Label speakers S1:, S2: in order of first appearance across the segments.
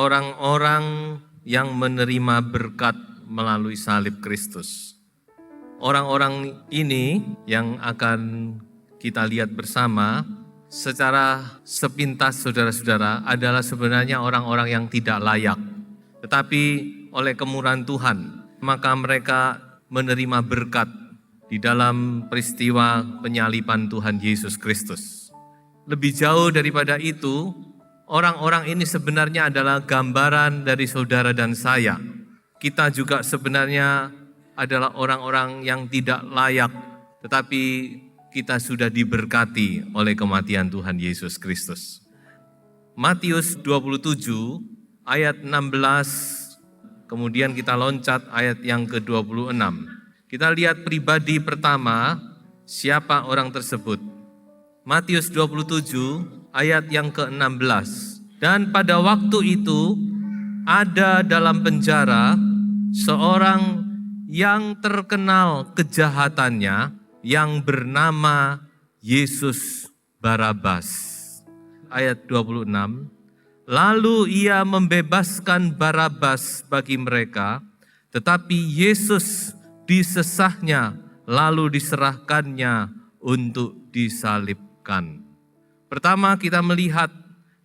S1: orang-orang yang menerima berkat melalui salib Kristus. Orang-orang ini yang akan kita lihat bersama secara sepintas saudara-saudara adalah sebenarnya orang-orang yang tidak layak. Tetapi oleh kemurahan Tuhan, maka mereka menerima berkat di dalam peristiwa penyaliban Tuhan Yesus Kristus. Lebih jauh daripada itu, orang-orang ini sebenarnya adalah gambaran dari saudara dan saya. Kita juga sebenarnya adalah orang-orang yang tidak layak, tetapi kita sudah diberkati oleh kematian Tuhan Yesus Kristus. Matius 27 ayat 16, kemudian kita loncat ayat yang ke-26. Kita lihat pribadi pertama, siapa orang tersebut. Matius 27 ayat yang ke-16. Dan pada waktu itu ada dalam penjara seorang yang terkenal kejahatannya yang bernama Yesus Barabas. Ayat 26. Lalu ia membebaskan Barabas bagi mereka, tetapi Yesus disesahnya lalu diserahkannya untuk disalibkan. Pertama kita melihat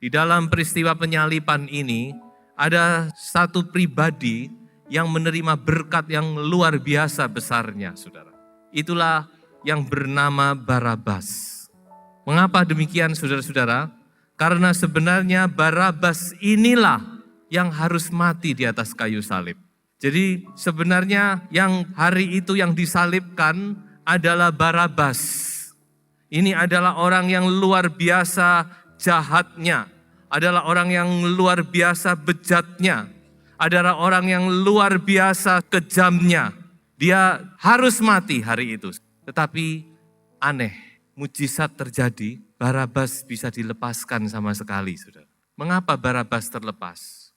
S1: di dalam peristiwa penyaliban ini ada satu pribadi yang menerima berkat yang luar biasa besarnya, saudara. Itulah yang bernama Barabas. Mengapa demikian, saudara-saudara? Karena sebenarnya Barabas inilah yang harus mati di atas kayu salib. Jadi sebenarnya yang hari itu yang disalibkan adalah Barabas. Ini adalah orang yang luar biasa jahatnya, adalah orang yang luar biasa bejatnya, adalah orang yang luar biasa kejamnya. Dia harus mati hari itu. Tetapi aneh, mujizat terjadi, Barabas bisa dilepaskan sama sekali, saudara. Mengapa Barabas terlepas?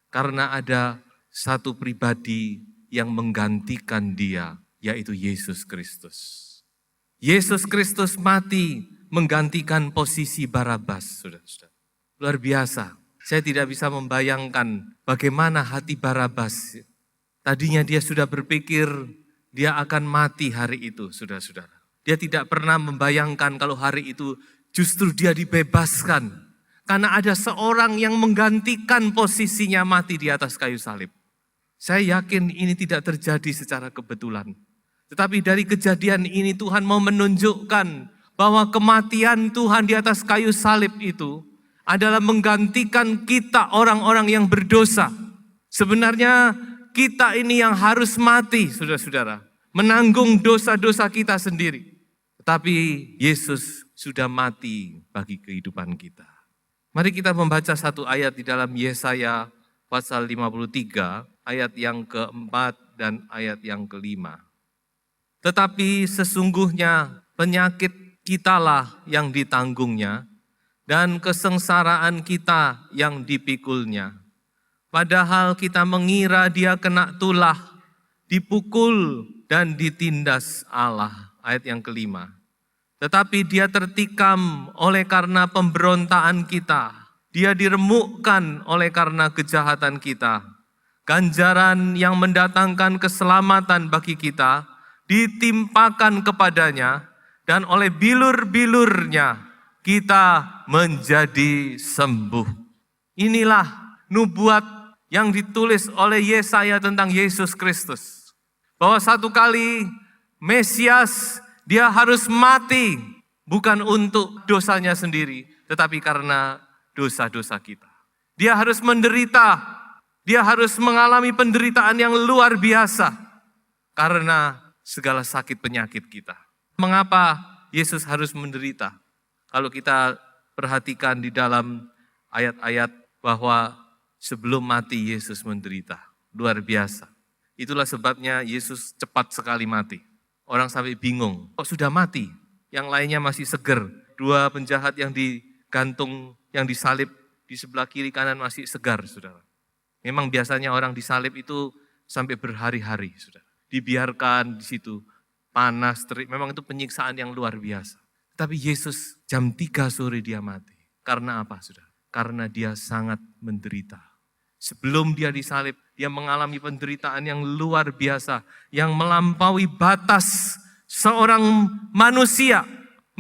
S1: Karena ada satu pribadi yang menggantikan dia, yaitu Yesus Kristus. Yesus Kristus mati menggantikan posisi Barabas, saudara-saudara. Luar biasa. Saya tidak bisa membayangkan bagaimana hati Barabas. Tadinya dia sudah berpikir dia akan mati hari itu, saudara-saudara. Dia tidak pernah membayangkan kalau hari itu justru dia dibebaskan. Karena ada seorang yang menggantikan posisinya mati di atas kayu salib. Saya yakin ini tidak terjadi secara kebetulan. Tetapi dari kejadian ini Tuhan mau menunjukkan bahwa kematian Tuhan di atas kayu salib itu adalah menggantikan kita orang-orang yang berdosa. Sebenarnya kita ini yang harus mati, saudara-saudara. Menanggung dosa-dosa kita sendiri. Tetapi Yesus sudah mati bagi kehidupan kita. Mari kita membaca satu ayat di dalam Yesaya pasal 53, ayat yang keempat dan ayat yang kelima. Tetapi sesungguhnya penyakit kitalah yang ditanggungnya, dan kesengsaraan kita yang dipikulnya. Padahal kita mengira dia kena tulah, dipukul dan ditindas Allah. Ayat yang kelima. Tetapi dia tertikam oleh karena pemberontaan kita. Dia diremukkan oleh karena kejahatan kita. Ganjaran yang mendatangkan keselamatan bagi kita ditimpakan kepadanya, dan oleh bilur-bilurnya kita menjadi sembuh. Inilah nubuat yang ditulis oleh Yesaya tentang Yesus Kristus. Bahwa satu kali Mesias dia harus mati, bukan untuk dosanya sendiri, tetapi karena dosa-dosa kita. Dia harus menderita, dia harus mengalami penderitaan yang luar biasa karena segala sakit penyakit kita. Mengapa Yesus harus menderita? Kalau kita perhatikan di dalam ayat-ayat bahwa sebelum mati Yesus menderita. Luar biasa. Itulah sebabnya Yesus cepat sekali mati. Orang sampai bingung, kok sudah mati? Yang lainnya masih seger. Dua penjahat yang digantung, yang disalib di sebelah kiri kanan masih segar, saudara. Memang biasanya orang disalib itu sampai berhari-hari, saudara. Dibiarkan di situ, panas, terik. Memang itu penyiksaan yang luar biasa. Tapi Yesus jam 3 sore dia mati. Karena apa, saudara? Karena dia sangat menderita. Sebelum dia disalib, dia mengalami penderitaan yang luar biasa, yang melampaui batas seorang manusia.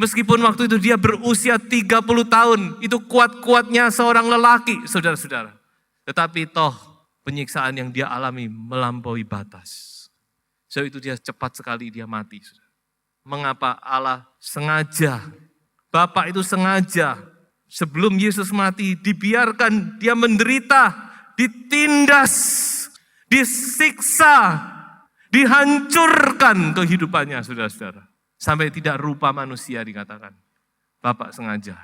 S1: Meskipun waktu itu dia berusia 30 tahun, itu kuat-kuatnya seorang lelaki, saudara-saudara. Tetapi toh penyiksaan yang dia alami melampaui batas. So itu dia cepat sekali dia mati. Mengapa Allah sengaja, Bapa itu sengaja sebelum Yesus mati dibiarkan dia menderita, ditindas, disiksa, dihancurkan kehidupannya, saudara-saudara. Sampai tidak rupa manusia dikatakan. Bapak sengaja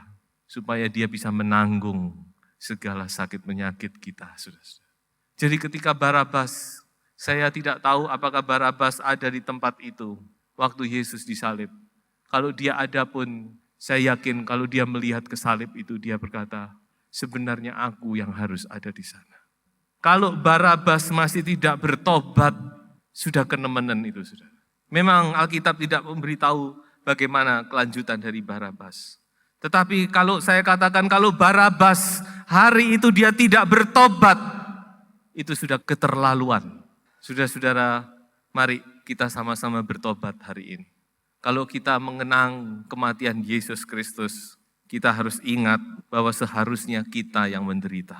S1: supaya dia bisa menanggung segala sakit penyakit kita, saudara-saudara. Jadi ketika Barabas, saya tidak tahu apakah Barabas ada di tempat itu waktu Yesus disalib. Kalau dia ada pun, saya yakin kalau dia melihat ke salib itu, dia berkata, sebenarnya aku yang harus ada di sana. Kalau Barabas masih tidak bertobat, sudah kenemenan itu, saudara. Memang Alkitab tidak memberitahu bagaimana kelanjutan dari Barabas. Tetapi kalau saya katakan kalau Barabas hari itu dia tidak bertobat, itu sudah keterlaluan. Saudara-saudara, mari kita sama-sama bertobat hari ini. Kalau kita mengenang kematian Yesus Kristus, kita harus ingat bahwa seharusnya kita yang menderita.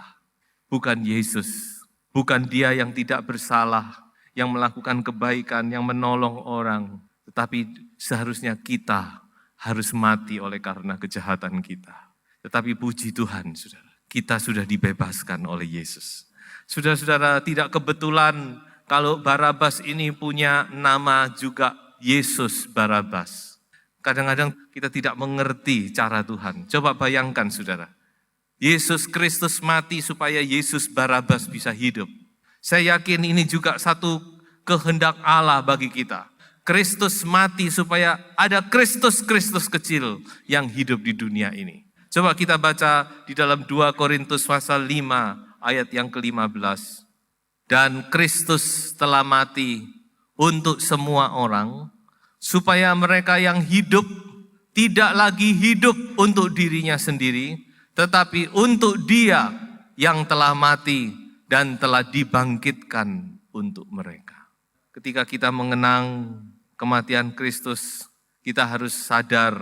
S1: Bukan Yesus, bukan dia yang tidak bersalah, yang melakukan kebaikan, yang menolong orang. Tetapi seharusnya kita harus mati oleh karena kejahatan kita. Tetapi puji Tuhan, saudara, kita sudah dibebaskan oleh Yesus. Saudara-saudara, tidak kebetulan kalau Barabas ini punya nama juga Yesus Barabas. Kadang-kadang kita tidak mengerti cara Tuhan. Coba bayangkan, saudara. Yesus Kristus mati supaya Yesus Barabas bisa hidup. Saya yakin ini juga satu kehendak Allah bagi kita. Kristus mati supaya ada Kristus-Kristus kecil yang hidup di dunia ini. Coba kita baca di dalam 2 Korintus pasal 5 ayat yang ke-15. Dan Kristus telah mati untuk semua orang, supaya mereka yang hidup tidak lagi hidup untuk dirinya sendiri, tetapi untuk Dia yang telah mati dan telah dibangkitkan untuk mereka. Ketika kita mengenang kematian Kristus, kita harus sadar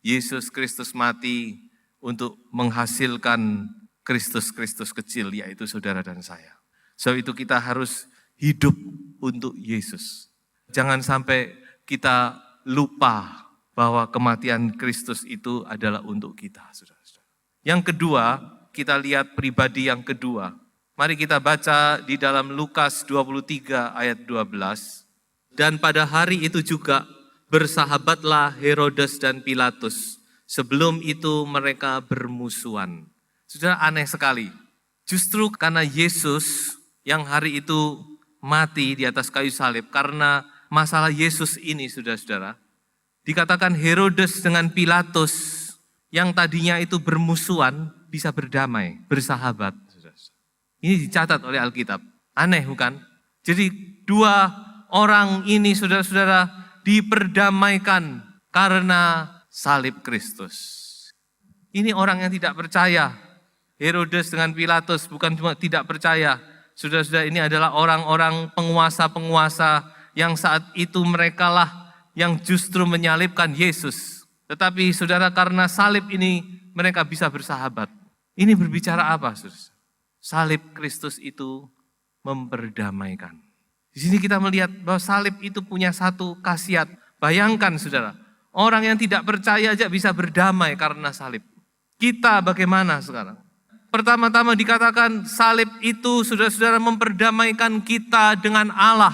S1: Yesus Kristus mati untuk menghasilkan Kristus-Kristus kecil, yaitu saudara dan saya. So itu kita harus hidup untuk Yesus. Jangan sampai kita lupa bahwa kematian Kristus itu adalah untuk kita, saudara-saudara. Yang kedua, kita lihat pribadi yang kedua. Mari kita baca di dalam Lukas 23 ayat 12. Dan pada hari itu juga bersahabatlah Herodes dan Pilatus. Sebelum itu mereka bermusuhan. Sudah aneh sekali. Justru karena Yesus yang hari itu mati di atas kayu salib, karena masalah Yesus ini, saudara-saudara, dikatakan Herodes dengan Pilatus yang tadinya itu bermusuhan bisa berdamai, bersahabat. Ini dicatat oleh Alkitab. Aneh bukan? Jadi dua orang ini, saudara-saudara, diperdamaikan karena salib Kristus. Ini orang yang tidak percaya. Herodes dengan Pilatus bukan cuma tidak percaya. Saudara-saudara, ini adalah orang-orang penguasa-penguasa yang saat itu merekalah yang justru menyalibkan Yesus. Tetapi saudara, karena salib ini mereka bisa bersahabat. Ini berbicara apa, saudara? Salib Kristus itu memperdamaikan. Di sini kita melihat bahwa salib itu punya satu khasiat. Bayangkan, saudara, orang yang tidak percaya aja bisa berdamai karena salib. Kita bagaimana sekarang? Pertama-tama dikatakan salib itu, saudara-saudara, memperdamaikan kita dengan Allah.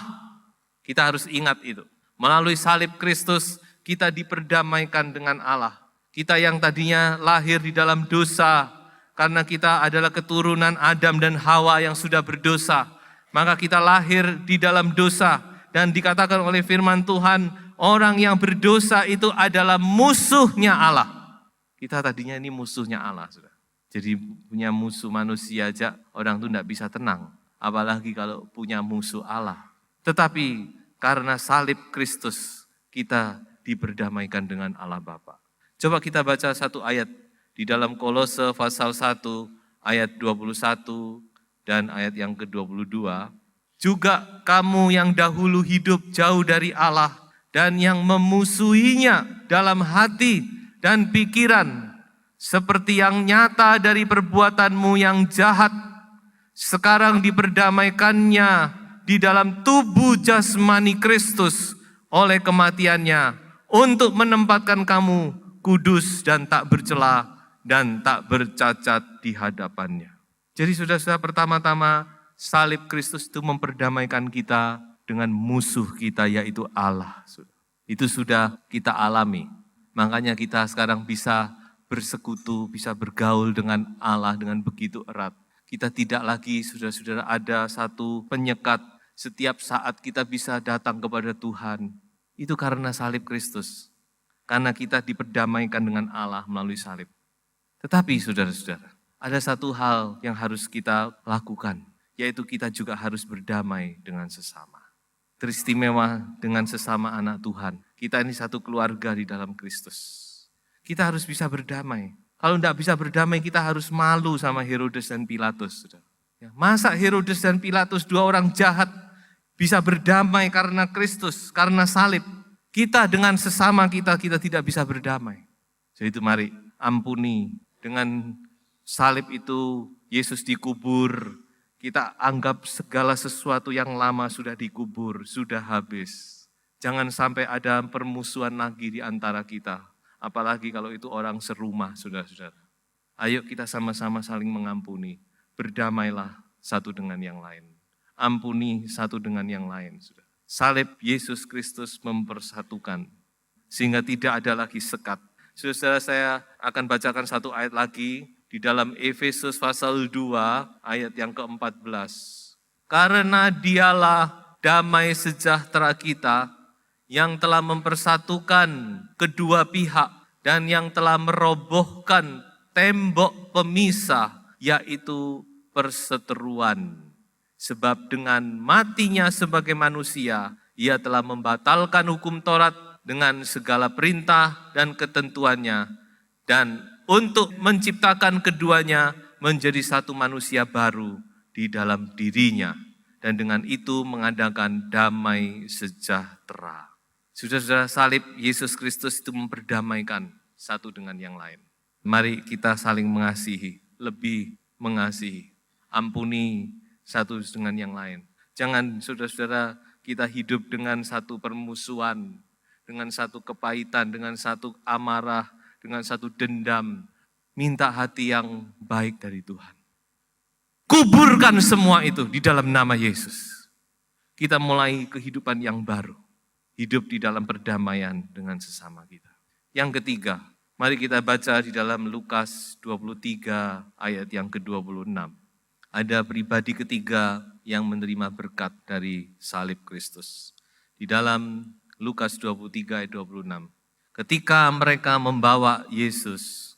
S1: Kita harus ingat itu. Melalui salib Kristus kita diperdamaikan dengan Allah. Kita yang tadinya lahir di dalam dosa, karena kita adalah keturunan Adam dan Hawa yang sudah berdosa, maka kita lahir di dalam dosa. Dan dikatakan oleh firman Tuhan, orang yang berdosa itu adalah musuhnya Allah. Kita tadinya ini musuhnya Allah, saudara. Jadi punya musuh manusia aja orang itu tidak bisa tenang. Apalagi kalau punya musuh Allah. Tetapi karena salib Kristus kita diperdamaikan dengan Allah Bapa. Coba kita baca satu ayat di dalam Kolose pasal 1 ayat 21 dan ayat yang ke-22. Juga kamu yang dahulu hidup jauh dari Allah dan yang memusuhinya dalam hati dan pikiran, seperti yang nyata dari perbuatanmu yang jahat, sekarang diperdamaikannya di dalam tubuh jasmani Kristus oleh kematiannya, untuk menempatkan kamu kudus dan tak bercela dan tak bercacat di hadapannya. Jadi saudara-saudara, pertama-tama salib Kristus itu memperdamaikan kita dengan musuh kita, yaitu Allah. Itu sudah kita alami. Makanya kita sekarang bisa bersekutu, bisa bergaul dengan Allah dengan begitu erat. Kita tidak lagi, saudara-saudara, ada satu penyekat. Setiap saat kita bisa datang kepada Tuhan. Itu karena salib Kristus. Karena kita diperdamaikan dengan Allah melalui salib. Tetapi saudara-saudara, ada satu hal yang harus kita lakukan, yaitu kita juga harus berdamai dengan sesama. Teristimewa dengan sesama anak Tuhan. Kita ini satu keluarga di dalam Kristus. Kita harus bisa berdamai. Kalau tidak bisa berdamai, kita harus malu sama Herodes dan Pilatus. Saudara. Masa Herodes dan Pilatus, dua orang jahat, bisa berdamai karena Kristus, karena salib. Kita dengan sesama kita tidak bisa berdamai. Jadi itu mari ampuni. Dengan salib itu Yesus dikubur. Kita anggap segala sesuatu yang lama sudah dikubur, sudah habis. Jangan sampai ada permusuhan lagi di antara kita. Apalagi kalau itu orang serumah, saudara-saudara. Ayo kita sama-sama saling mengampuni. Berdamailah satu dengan yang lain. Ampuni satu dengan yang lain. Salib Yesus Kristus mempersatukan. Sehingga tidak ada lagi sekat. Saudara, saya akan bacakan satu ayat lagi. Di dalam Efesus pasal 2 ayat yang ke-14. Karena dialah damai sejahtera kita yang telah mempersatukan kedua pihak dan yang telah merobohkan tembok pemisah, yaitu perseteruan. Sebab dengan matinya sebagai manusia, ia telah membatalkan hukum Taurat dengan segala perintah dan ketentuannya, dan untuk menciptakan keduanya menjadi satu manusia baru di dalam dirinya. Dan dengan itu mengadakan damai sejahtera. Saudara-saudara, salib Yesus Kristus itu memperdamaikan satu dengan yang lain. Mari kita saling mengasihi, lebih mengasihi. Ampuni satu dengan yang lain. Jangan saudara-saudara kita hidup dengan satu permusuhan, dengan satu kepahitan, dengan satu amarah, dengan satu dendam. Minta hati yang baik dari Tuhan. Kuburkan semua itu di dalam nama Yesus. Kita mulai kehidupan yang baru. Hidup di dalam perdamaian dengan sesama kita. Yang ketiga, mari kita baca di dalam Lukas 23 ayat yang ke-26. Ada pribadi ketiga yang menerima berkat dari salib Kristus. Di dalam Lukas 23 ayat 26. Ketika mereka membawa Yesus,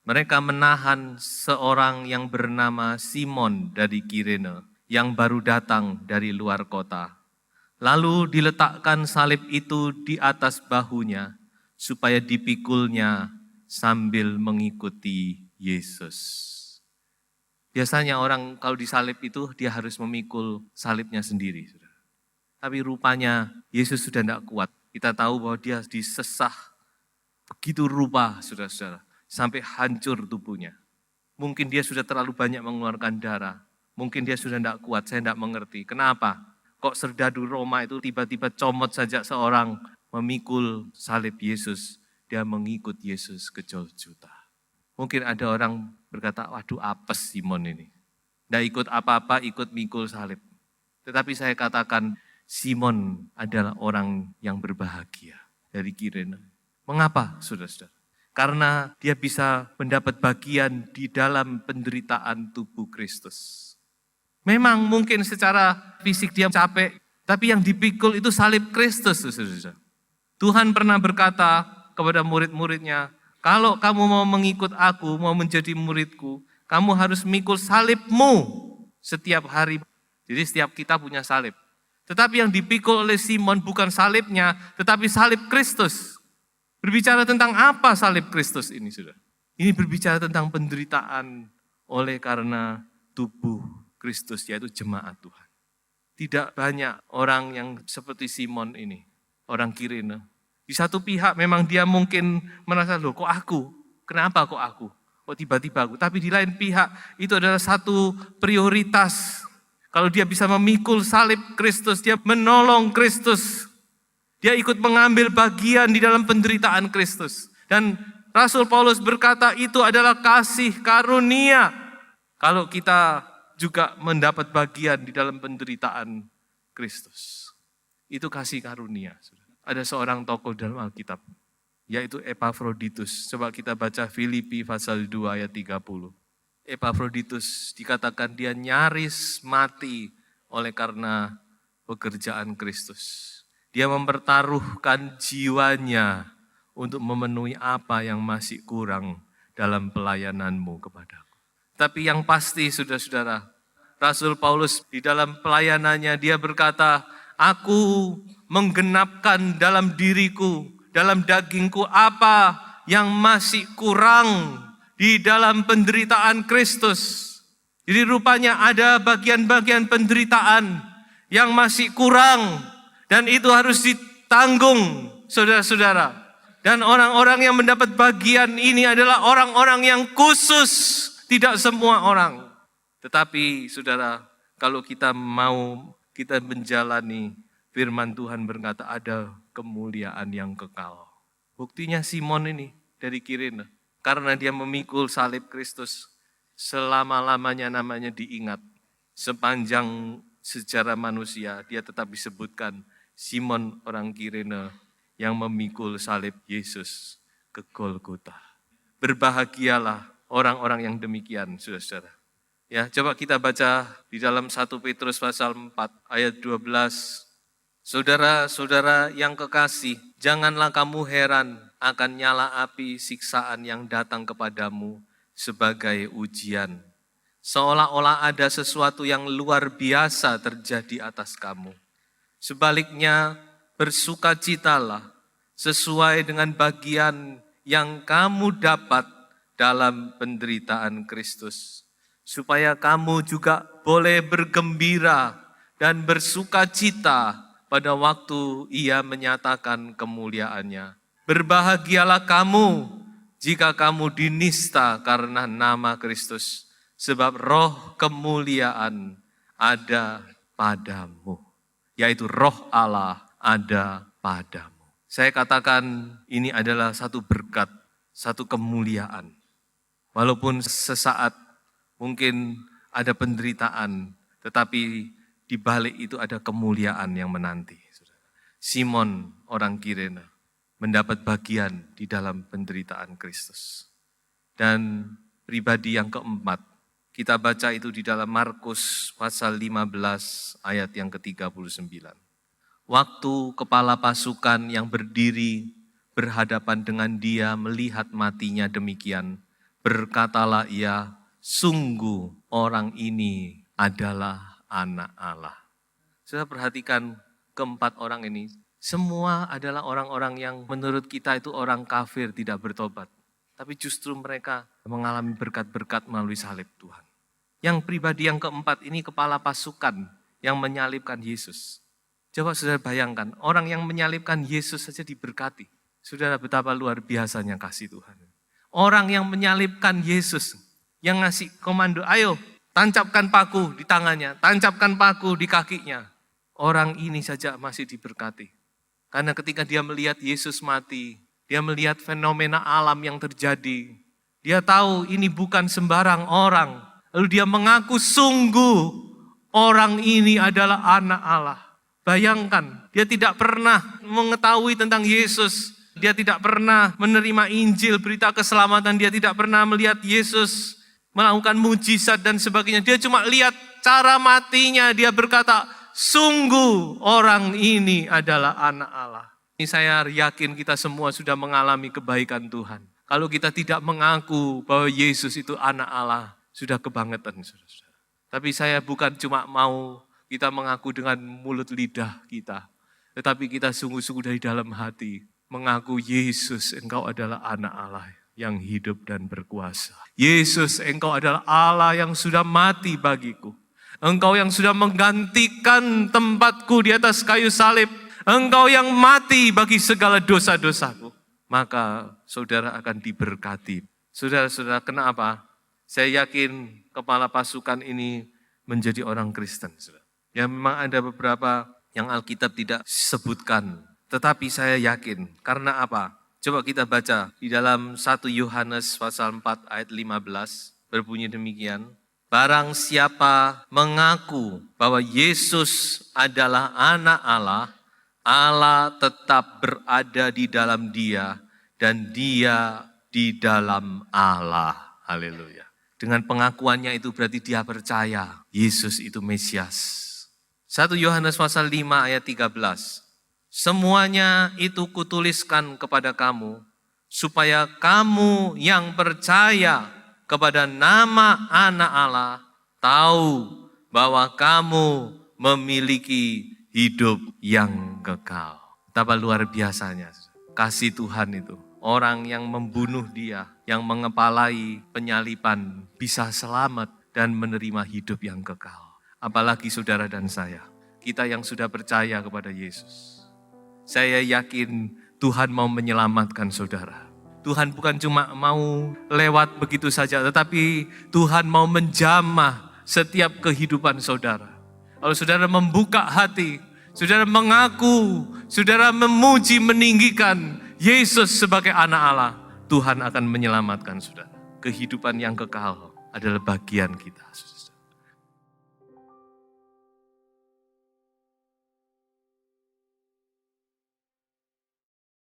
S1: mereka menahan seorang yang bernama Simon dari Kirene, yang baru datang dari luar kota. Lalu diletakkan salib itu di atas bahunya, supaya dipikulnya sambil mengikuti Yesus. Biasanya orang kalau disalib itu dia harus memikul salibnya sendiri. Tapi rupanya Yesus sudah tidak kuat. Kita tahu bahwa dia disesah begitu rupa, saudara-saudara, sampai hancur tubuhnya. Mungkin dia sudah terlalu banyak mengeluarkan darah. Mungkin dia sudah tidak kuat, saya tidak mengerti. Kenapa? Kok serdadu Roma itu tiba-tiba comot saja seorang memikul salib Yesus. Dia mengikut Yesus ke Golgota. Mungkin ada orang berkata, waduh apes Simon ini. Tidak ikut apa-apa, ikut mikul salib. Tetapi saya katakan, Simon adalah orang yang berbahagia dari Kirene. Mengapa, saudara-saudara? Karena dia bisa mendapat bagian di dalam penderitaan tubuh Kristus. Memang mungkin secara fisik dia capek, tapi yang dipikul itu salib Kristus, saudara-saudara. Tuhan pernah berkata kepada murid-muridnya, kalau kamu mau mengikut aku, mau menjadi muridku, kamu harus mikul salibmu setiap hari. Jadi setiap kita punya salib. Tetapi yang dipikul oleh Simon bukan salibnya, tetapi salib Kristus. Berbicara tentang apa salib Kristus ini, saudara? Ini berbicara tentang penderitaan oleh karena tubuh Kristus, yaitu jemaat Tuhan. Tidak banyak orang yang seperti Simon ini, orang Kirene. Di satu pihak memang dia mungkin merasa, loh kok aku? Kenapa kok aku? Kok tiba-tiba aku? Tapi di lain pihak itu adalah satu prioritas. Kalau dia bisa memikul salib Kristus, dia menolong Kristus. Dia ikut mengambil bagian di dalam penderitaan Kristus. Dan Rasul Paulus berkata itu adalah kasih karunia. Kalau kita juga mendapat bagian di dalam penderitaan Kristus. Itu kasih karunia. Ada seorang tokoh dalam Alkitab, yaitu Epafroditus. Coba kita baca Filipi pasal 2 ayat 30. Epafroditus dikatakan dia nyaris mati oleh karena pekerjaan Kristus. Dia mempertaruhkan jiwanya untuk memenuhi apa yang masih kurang dalam pelayananmu kepadaku. Tapi yang pasti saudara-saudara, Rasul Paulus di dalam pelayanannya dia berkata, aku menggenapkan dalam diriku, dalam dagingku apa yang masih kurang di dalam penderitaan Kristus. Jadi rupanya ada bagian-bagian penderitaan yang masih kurang dan itu harus ditanggung saudara-saudara. Dan orang-orang yang mendapat bagian ini adalah orang-orang yang khusus. Tidak semua orang. Tetapi saudara, kalau kita menjalani firman Tuhan berkata ada kemuliaan yang kekal. Buktinya Simon ini dari Kirene. Karena dia memikul salib Kristus. Selama-lamanya namanya diingat. Sepanjang sejarah manusia dia tetap disebutkan Simon orang Kirene yang memikul salib Yesus ke Golgota. Berbahagialah orang-orang yang demikian, saudara-saudara. Ya, coba kita baca di dalam 1 Petrus pasal 4 ayat 12. Saudara-saudara yang kekasih, janganlah kamu heran akan nyala api siksaan yang datang kepadamu sebagai ujian. Seolah-olah ada sesuatu yang luar biasa terjadi atas kamu. Sebaliknya, bersukacitalah sesuai dengan bagian yang kamu dapat dalam penderitaan Kristus, supaya kamu juga boleh bergembira dan bersukacita pada waktu Ia menyatakan kemuliaannya. Berbahagialah kamu jika kamu dinista karena nama Kristus, sebab roh kemuliaan ada padamu, yaitu roh Allah ada padamu. Saya katakan ini adalah satu berkat, satu kemuliaan. Walaupun sesaat mungkin ada penderitaan, tetapi di balik itu ada kemuliaan yang menanti. Simon orang Kirene mendapat bagian di dalam penderitaan Kristus. Dan pribadi yang keempat, kita baca itu di dalam Markus pasal 15 ayat yang ke-39. Waktu kepala pasukan yang berdiri berhadapan dengan dia melihat matinya demikian, berkatalah ia, sungguh orang ini adalah anak Allah. Saya perhatikan keempat orang ini, semua adalah orang-orang yang menurut kita itu orang kafir tidak bertobat. Tapi justru mereka mengalami berkat-berkat melalui salib Tuhan. Yang pribadi yang keempat ini kepala pasukan yang menyalibkan Yesus. Coba saudara bayangkan, orang yang menyalibkan Yesus saja diberkati. Saudara, betapa luar biasanya kasih Tuhan. Orang yang menyalibkan Yesus, yang ngasih komando, ayo tancapkan paku di tangannya, tancapkan paku di kakinya. Orang ini saja masih diberkati. Karena ketika dia melihat Yesus mati, dia melihat fenomena alam yang terjadi. Dia tahu ini bukan sembarang orang. Lalu dia mengaku sungguh orang ini adalah anak Allah. Bayangkan, dia tidak pernah mengetahui tentang Yesus. Dia tidak pernah menerima Injil, berita keselamatan. Dia tidak pernah melihat Yesus melakukan mujizat dan sebagainya. Dia cuma lihat cara matinya. Dia berkata, sungguh orang ini adalah anak Allah. Ini saya yakin kita semua sudah mengalami kebaikan Tuhan. Kalau kita tidak mengaku bahwa Yesus itu anak Allah, sudah kebangetan. Tapi saya bukan cuma mau kita mengaku dengan mulut lidah kita. Tetapi kita sungguh-sungguh dari dalam hati mengaku Yesus engkau adalah anak Allah yang hidup dan berkuasa. Yesus engkau adalah Allah yang sudah mati bagiku. Engkau yang sudah menggantikan tempatku di atas kayu salib. Engkau yang mati bagi segala dosa-dosaku. Maka saudara akan diberkati. Saudara-saudara, kenapa? Saya yakin kepala pasukan ini menjadi orang Kristen. Ya memang ada beberapa yang Alkitab tidak sebutkan. Tetapi saya yakin, karena apa? Coba kita baca di dalam 1 Yohanes pasal 4 ayat 15, berbunyi demikian. Barang siapa mengaku bahwa Yesus adalah anak Allah, Allah tetap berada di dalam dia dan dia di dalam Allah. Haleluya. Dengan pengakuannya itu berarti dia percaya Yesus itu Mesias. 1 Yohanes pasal 5 ayat 13. Semuanya itu kutuliskan kepada kamu, supaya kamu yang percaya kepada nama anak Allah, tahu bahwa kamu memiliki hidup yang kekal. Betapa luar biasanya kasih Tuhan itu. Orang yang membunuh dia, yang mengepalai penyaliban, bisa selamat dan menerima hidup yang kekal. Apalagi saudara dan saya, kita yang sudah percaya kepada Yesus. Saya yakin Tuhan mau menyelamatkan saudara. Tuhan bukan cuma mau lewat begitu saja, tetapi Tuhan mau menjamah setiap kehidupan saudara. Kalau saudara membuka hati, saudara mengaku, saudara memuji, meninggikan Yesus sebagai anak Allah, Tuhan akan menyelamatkan saudara. Kehidupan yang kekal adalah bagian kita.